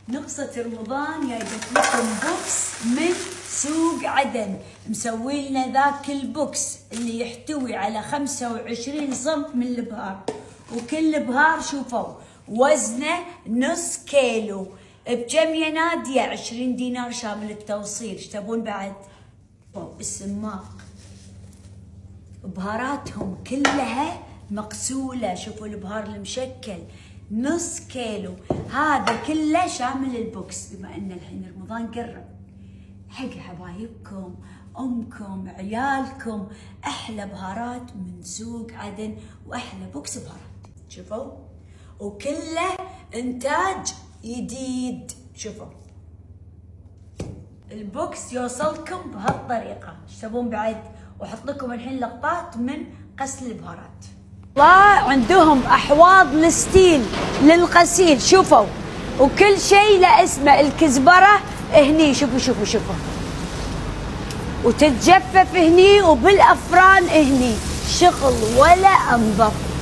نقصة رمضان جايبت لكم بوكس من سوق عدن، مسوي لنا ذاك البوكس اللي يحتوي على 25 صنف من البهار، وكل بهار شوفوا وزنه نص كيلو. بكم يا نادية؟ 20 دينار شامل التوصيل. ايش تبون بعد؟ السماق بهاراتهم كلها مغسولة، شوفوا البهار المشكل نص كيلو، هذا كله شامل البوكس. بما ان الحين رمضان قرب، حق حبايبكم امكم عيالكم احلى بهارات من سوق عدن، واحلى بوكس بهارات. شوفوا وكله انتاج جديد. شوفوا البوكس يوصلكم بهالطريقة. ايش تبون بعد؟ واحط لكم الحين لقطات من غسل البهارات. الله عندهم احواض الستيل للغسيل، شوفوا وكل شيء له اسمه. الكزبرة هني، شوفوا وتتجفف هني، وبالافران هني، شغل ولا انظف.